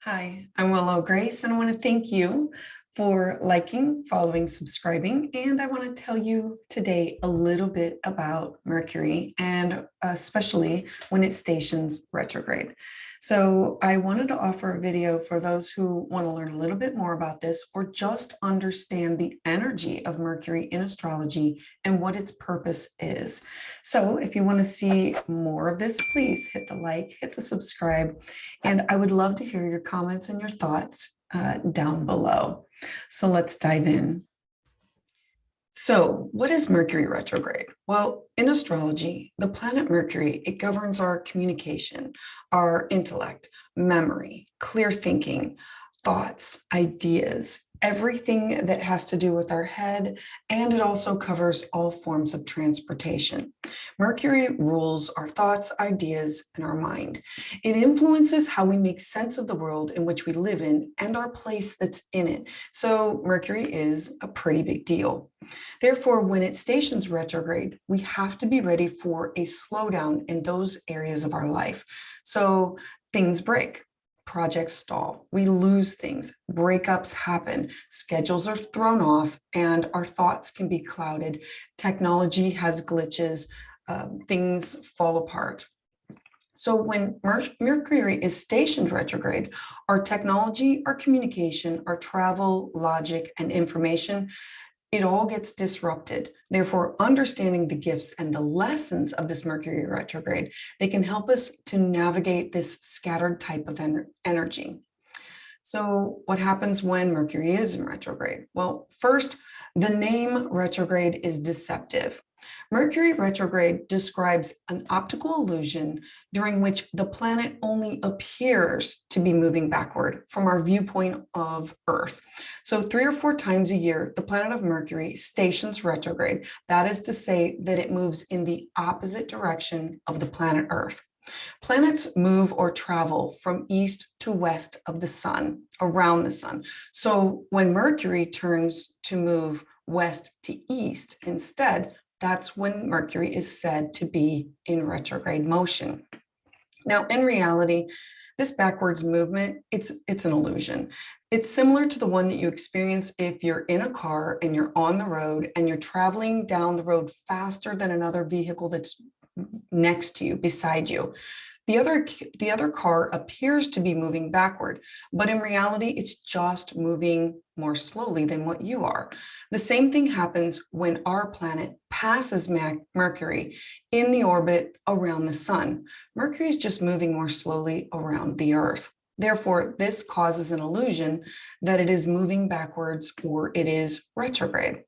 Hi, I'm Willow Grace, and I want to thank you for liking, following, subscribing. And I want to tell you today a little bit about Mercury, and especially when it stations retrograde. So, I wanted to offer a video for those who want to learn a little bit more about this or just understand the energy of Mercury in astrology and what its purpose is. So, if you want to see more of this, please hit the like, hit the subscribe, and I would love to hear your comments and your thoughts down below. So let's dive in. So, what is Mercury retrograde? Well, in astrology, the planet Mercury, it governs our communication, our intellect, memory, clear thinking, thoughts, ideas, everything that has to do with our head, and it also covers all forms of transportation. Mercury rules our thoughts, ideas, and our mind. It influences how we make sense of the world in which we live in and our place that's in it. So, Mercury is a pretty big deal. Therefore, when it stations retrograde, we have to be ready for a slowdown in those areas of our life. So things break, projects stall, we lose things, breakups happen, schedules are thrown off, and our thoughts can be clouded. Technology has glitches, things fall apart. So when Mercury is stationed retrograde, our technology, our communication, our travel, logic, and information, it all gets disrupted. Therefore, understanding the gifts and the lessons of this Mercury retrograde, they can help us to navigate this scattered type of energy. So what happens when Mercury is in retrograde? Well, first, the name retrograde is deceptive. Mercury retrograde describes an optical illusion during which the planet only appears to be moving backward from our viewpoint of Earth. So 3 or 4 times a year, the planet of Mercury stations retrograde. That is to say that it moves in the opposite direction of the planet Earth. Planets move or travel from east to west of the sun, around the sun. So when Mercury turns to move west to east instead, that's when Mercury is said to be in retrograde motion. Now, in reality, this backwards movement, it's an illusion. It's similar to the one that you experience if you're in a car and you're on the road and you're traveling down the road faster than another vehicle that's next to you, beside you. The other car appears to be moving backward, but in reality, it's just moving more slowly than what you are. The same thing happens when our planet passes Mercury in the orbit around the sun. Mercury is just moving more slowly around the Earth. Therefore, this causes an illusion that it is moving backwards or it is retrograde.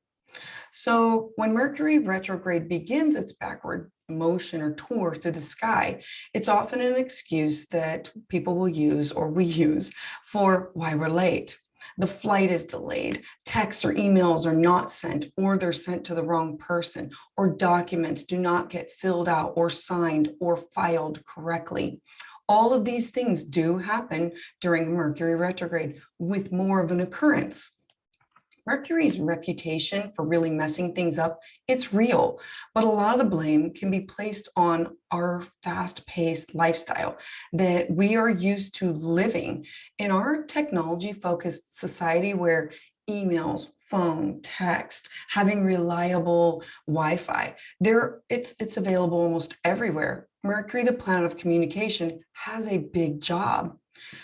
So when Mercury retrograde begins its backward motion or tour through the sky, it's often an excuse that people will use or we use for why we're late. The flight is delayed, texts or emails are not sent, or they're sent to the wrong person, or documents do not get filled out or signed or filed correctly. All of these things do happen during Mercury retrograde with more of an occurrence. Mercury's reputation for really messing things up, it's real, but a lot of the blame can be placed on our fast-paced lifestyle that we are used to living in our technology-focused society where emails, phone, text, having reliable Wi-Fi, it's available almost everywhere. Mercury, the planet of communication, has a big job.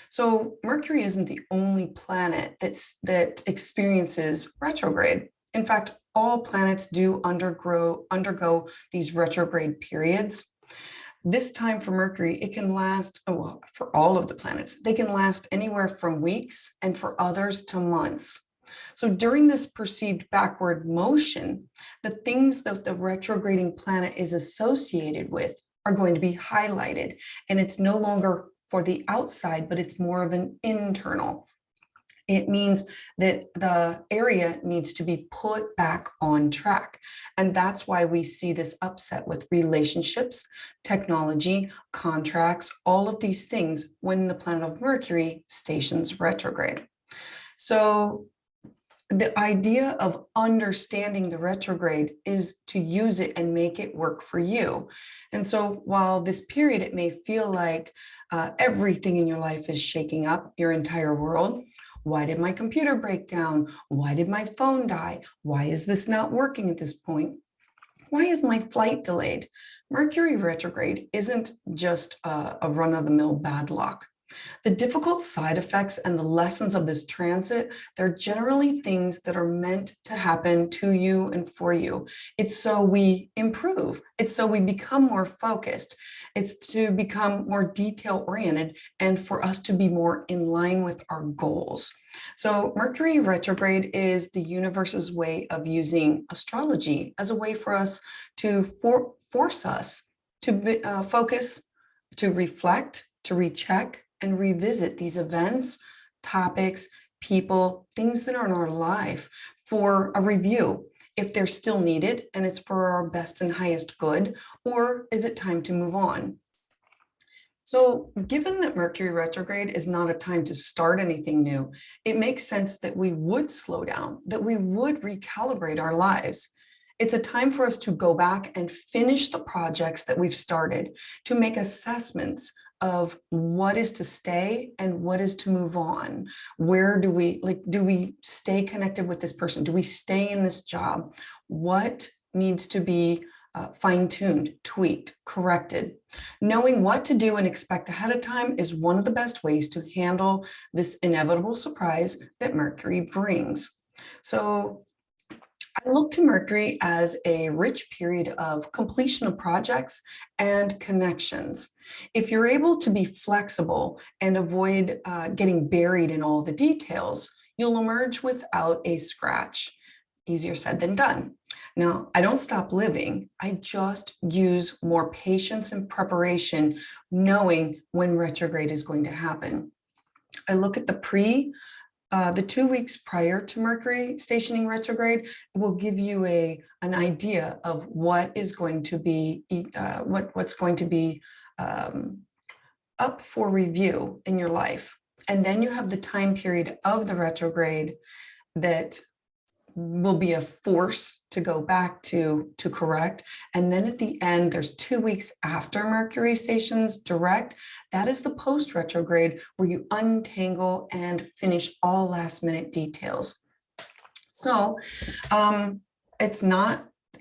So Mercury isn't the only planet that experiences retrograde. In fact, all planets do undergo these retrograde periods. This time for Mercury, it can last, well, for all of the planets, they can last anywhere from weeks and for others to months. So during this perceived backward motion, the things that the retrograding planet is associated with are going to be highlighted, and it's no longer for the outside, but it's more of an internal. It means that the area needs to be put back on track. And that's why we see this upset with relationships, technology, contracts, all of these things when the planet of Mercury stations retrograde. So The idea of understanding the retrograde is to use it and make it work for you. And so while this period, it may feel like everything in your life is shaking up, your entire world. Why did my computer break down? Why did my phone die? Why is this not working at this point? Why is my flight delayed? Mercury retrograde isn't just a run-of-the-mill bad luck. The difficult side effects and the lessons of this transit, they're generally things that are meant to happen to you and for you. It's so we improve. It's so we become more focused. It's to become more detail-oriented and for us to be more in line with our goals. So Mercury retrograde is the universe's way of using astrology as a way for us to force us to focus, to reflect, to recheck, and revisit these events, topics, people, things that are in our life for a review, if they're still needed and it's for our best and highest good, or is it time to move on? So given that Mercury retrograde is not a time to start anything new, it makes sense that we would slow down, that we would recalibrate our lives. It's a time for us to go back and finish the projects that we've started, to make assessments of what is to stay and what is to move on. Where do we stay connected with this person? Do we stay in this job? What needs to be fine-tuned, tweaked, corrected? Knowing what to do and expect ahead of time is one of the best ways to handle this inevitable surprise that Mercury brings. So I look to Mercury as a rich period of completion of projects and connections. If you're able to be flexible and avoid getting buried in all the details, you'll emerge without a scratch. Easier said than done. Now, I don't stop living. I just use more patience and preparation, knowing when retrograde is going to happen. I look at the 2 weeks prior to Mercury stationing retrograde. It will give you an idea of what is going to be what's going to be up for review in your life. And then you have the time period of the retrograde that will be a force to go back to correct. And then at the end, there's 2 weeks after Mercury stations direct. That is the post retrograde where you untangle and finish all last minute details. So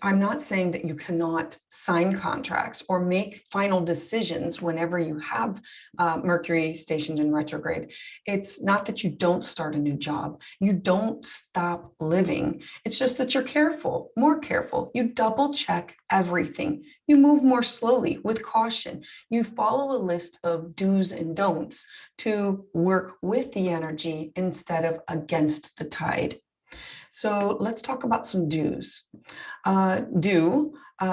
I'm not saying that you cannot sign contracts or make final decisions whenever you have Mercury stationed in retrograde. It's not that you don't start a new job. You don't stop living. It's just that you're careful, more careful. You double check everything. You move more slowly with caution. You follow a list of do's and don'ts to work with the energy instead of against the tide. So let's talk about some do's.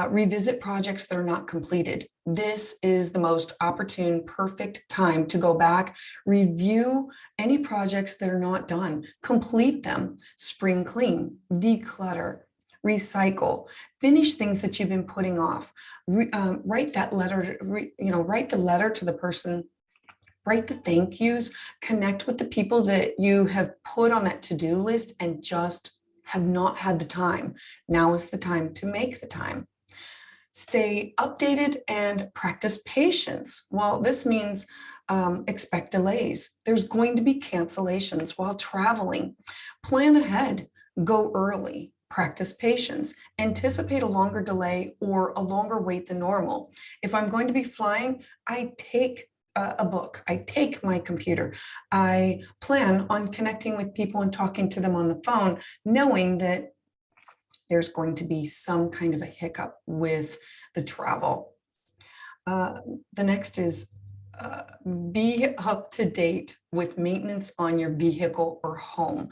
Revisit projects that are not completed. This is the most opportune, perfect time to go back, review any projects that are not done, complete them, spring clean, declutter, recycle, finish things that you've been putting off, write that letter, write the letter to the person, write the thank yous, connect with the people that you have put on that to-do list and just have not had the time. Now is the time to make the time. Stay updated and practice patience. Well, this means expect delays. There's going to be cancellations while traveling. Plan ahead, go early. Practice patience, anticipate a longer delay or a longer wait than normal. If I'm going to be flying, I take a book, I take my computer, I plan on connecting with people and talking to them on the phone, knowing that there's going to be some kind of a hiccup with the travel. The next is be up to date with maintenance on your vehicle or home.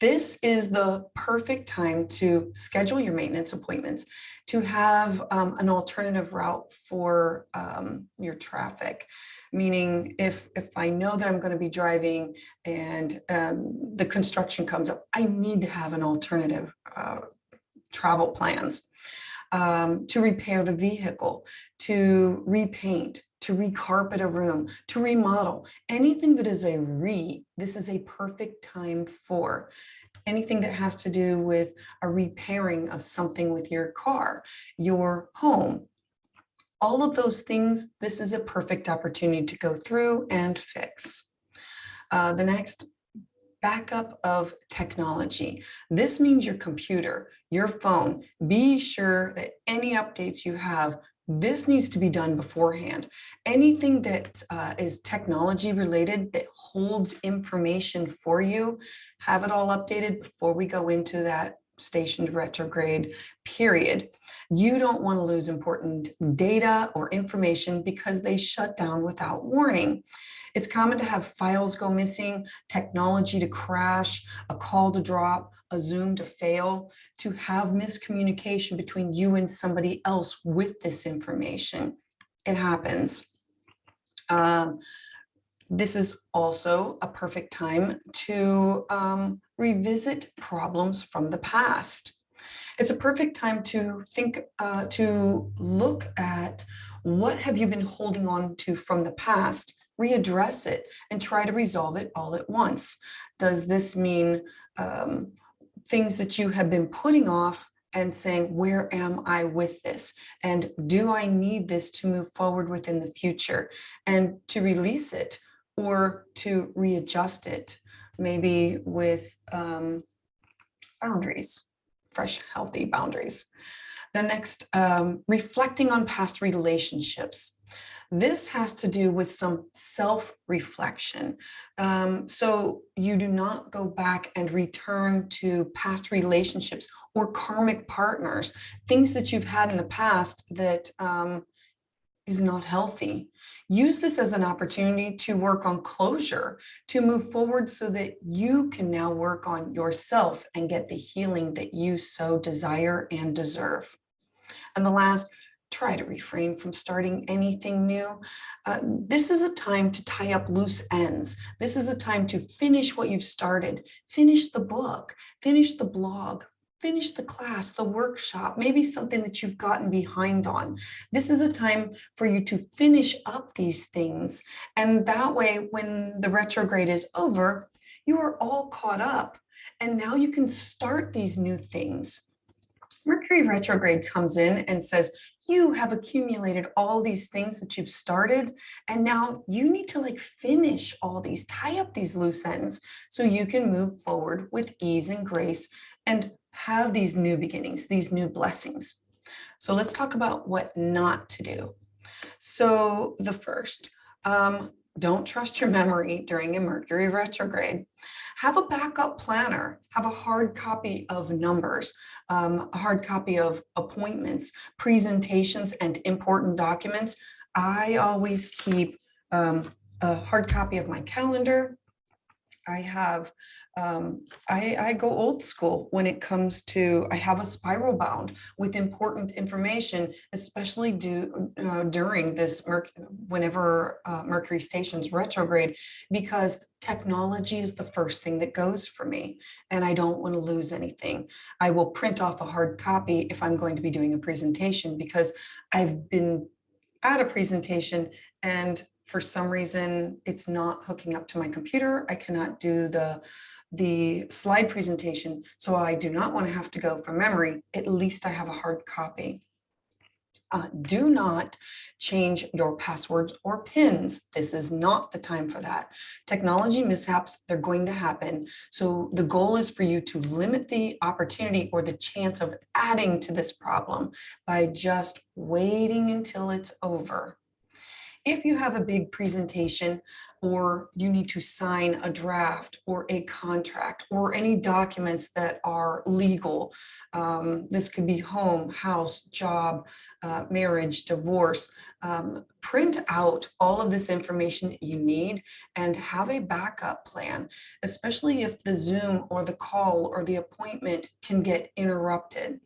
This is the perfect time to schedule your maintenance appointments, to have an alternative route for your traffic. Meaning if I know that I'm going to be driving and the construction comes up, I need to have an alternative travel plans to repair the vehicle, to repaint, to recarpet a room, to remodel, anything that is this is a perfect time for. anything that has to do with a repairing of something with your car, your home. All of those things, this is a perfect opportunity to go through and fix. The next, backup of technology. This means your computer, your phone. Be sure that any updates you have, this needs to be done beforehand. Anything that is technology related that holds information for you, have it all updated before we go into that stationed retrograde period. You don't want to lose important data or information because they shut down without warning. It's common to have files go missing, technology to crash, a call to drop, a Zoom to fail, to have miscommunication between you and somebody else with this information. It happens. This is also a perfect time to revisit problems from the past. It's a perfect time to think, to look at what have you been holding on to from the past, readdress it, and try to resolve it all at once. Does this mean things that you have been putting off and saying, where am I with this? And do I need this to move forward within the future? And to release it or to readjust it, maybe with boundaries, fresh, healthy boundaries. The next, reflecting on past relationships. This has to do with some self-reflection. So you do not go back and return to past relationships or karmic partners, things that you've had in the past that is not healthy. Use this as an opportunity to work on closure, to move forward so that you can now work on yourself and get the healing that you so desire and deserve. And the last, try to refrain from starting anything new. This is a time to tie up loose ends. This is a time to finish what you've started, finish the book, finish the blog, finish the class, the workshop, maybe something that you've gotten behind on. This is a time for you to finish up these things. And that way, when the retrograde is over, you are all caught up. And now you can start these new things. Mercury retrograde comes in and says, you have accumulated all these things that you've started, and now you need to finish all these, tie up these loose ends so you can move forward with ease and grace and have these new beginnings, these new blessings. So let's talk about what not to do. So the first, don't trust your memory during a Mercury retrograde. Have a backup planner, have a hard copy of numbers, a hard copy of appointments, presentations, and important documents. I always keep a hard copy of my calendar. I have, I go old school when it comes to, I have a spiral bound with important information, especially during this, whenever Mercury stations retrograde, because technology is the first thing that goes for me, and I don't want to lose anything. I will print off a hard copy if I'm going to be doing a presentation, because I've been at a presentation and for some reason it's not hooking up to my computer. I cannot do the slide presentation, so I do not want to have to go from memory. At least I have a hard copy. Do not change your passwords or PINs. This is not the time for that. Technology mishaps, they're going to happen. So the goal is for you to limit the opportunity or the chance of adding to this problem by just waiting until it's over. If you have a big presentation or you need to sign a draft or a contract or any documents that are legal, this could be home, house, job, marriage, divorce, print out all of this information that you need and have a backup plan, especially if the Zoom or the call or the appointment can get interrupted.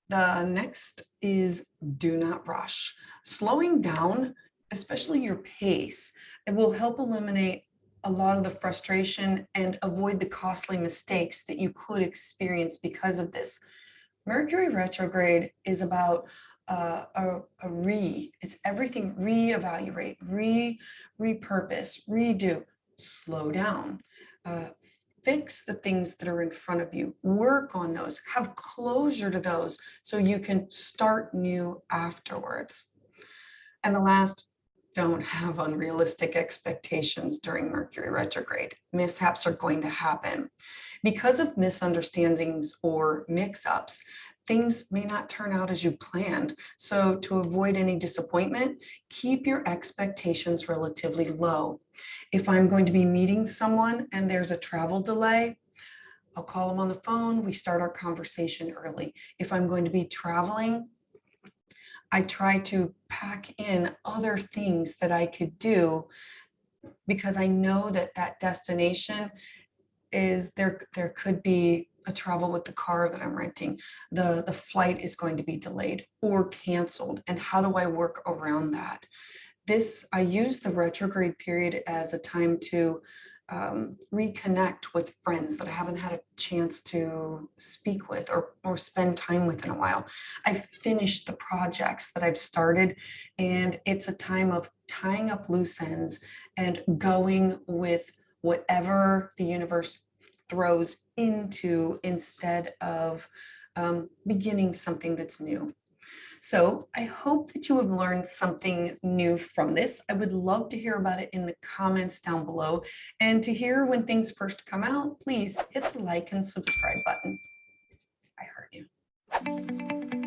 The next is do not rush. Slowing down, especially your pace, it will help eliminate a lot of the frustration and avoid the costly mistakes that you could experience because of this. Mercury retrograde is about it's everything, reevaluate, repurpose, redo, slow down. fix the things that are in front of you, work on those, have closure to those so you can start new afterwards. And the last, don't have unrealistic expectations during Mercury retrograde. Mishaps are going to happen. Because of misunderstandings or mix-ups, things may not turn out as you planned. So to avoid any disappointment, keep your expectations relatively low. If I'm going to be meeting someone and there's a travel delay, I'll call them on the phone. We start our conversation early. If I'm going to be traveling, I try to pack in other things that I could do because I know that that destination is there could be a trouble with the car that I'm renting. The flight is going to be delayed or canceled. And how do I work around that? I use the retrograde period as a time to reconnect with friends that I haven't had a chance to speak with or spend time with in a while. I've finished the projects that I've started, and it's a time of tying up loose ends and going with whatever the universe throws into instead of beginning something that's new. So I hope that you have learned something new from this. I would love to hear about it in the comments down below. And to hear when things first come out, please hit the like and subscribe button. I heard you.